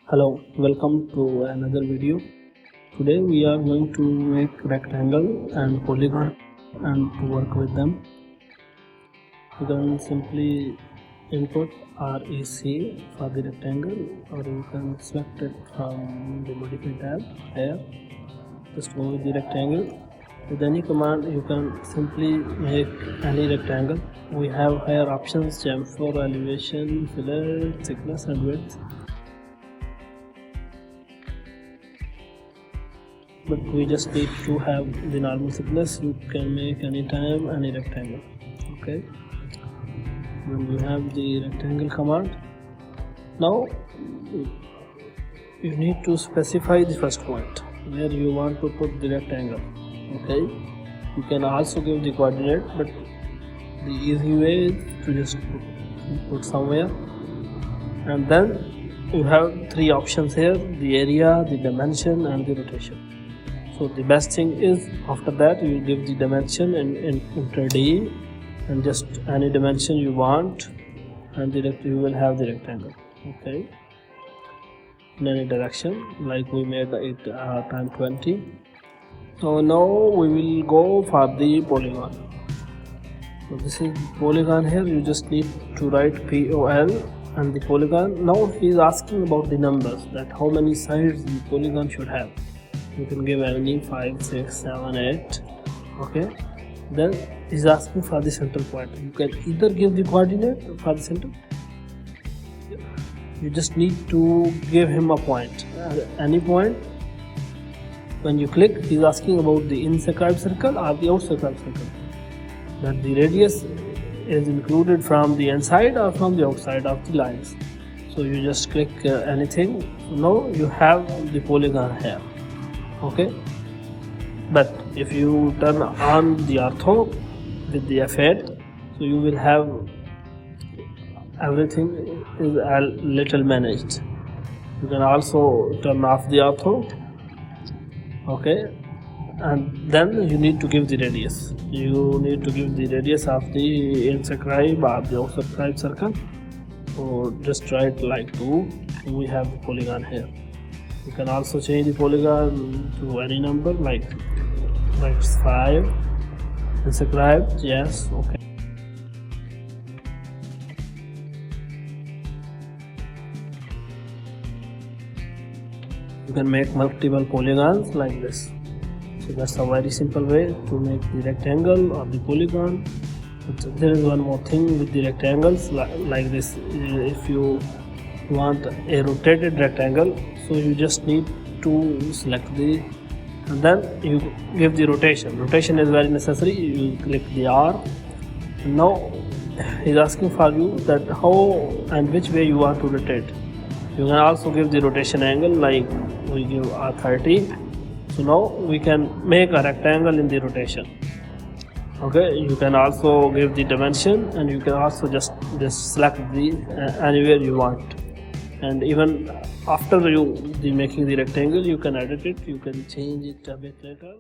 Hello, welcome to another video. Today we are going to make rectangle and polygon and to work with them. You can simply input REC for the rectangle, or you can select it from the modify tab here. Just go with the rectangle. With any command you can simply make any rectangle. We have here options: chamfer, elevation, fillet, thickness and width. But we just need to have the normal thickness. You can make anytime any rectangle. Okay, when you have the rectangle command, now you need to specify the first point where you want to put the rectangle. Okay, you can also give the coordinate, but the easy way is to just put somewhere. And then you have three options here: the area, the dimension and the rotation. So the best thing is, after that you give the dimension and enter D, and just any dimension you want, and you will have the rectangle. Okay, in any direction, like we made it time 20. So now we will go for the polygon. So this is polygon. Here you just need to write POL and the polygon. Now he is asking about the numbers, that how many sides the polygon should have. You can give any 5, 6, 7, 8. Okay, then he's asking for the center point. You can either give the coordinate for the center. You just need to give him a point, any point. When you click, he's asking about the inscribed circle or the outscribed circle, that the radius is included from the inside or from the outside of the lines. So you just click anything. So now you have the polygon here. Okay, but if you turn on the ortho with the F8, so you will have everything is a little managed. You can also turn off the ortho. Okay, and then you need to give the radius. You need to give the radius of the inscribed or the outscribed circle. So just write like 2. We have the polygon here. You can also change the polygon to any number, like 5. Inscribed, yes. Okay. You can make multiple polygons like this. So that's a very simple way to make the rectangle or the polygon. But there is one more thing with the rectangles like this. If you want a rotated rectangle, so you just need to select the, and then you give the rotation. Rotation is very necessary. You click the R. Now he's asking for you that how and which way you want to rotate. You can also give the rotation angle, like we give R30. So now we can make a rectangle in the rotation. Okay, you can also give the dimension, and you can also just select the anywhere you want. And even after you making the rectangle, you can edit it, you can change it a bit later.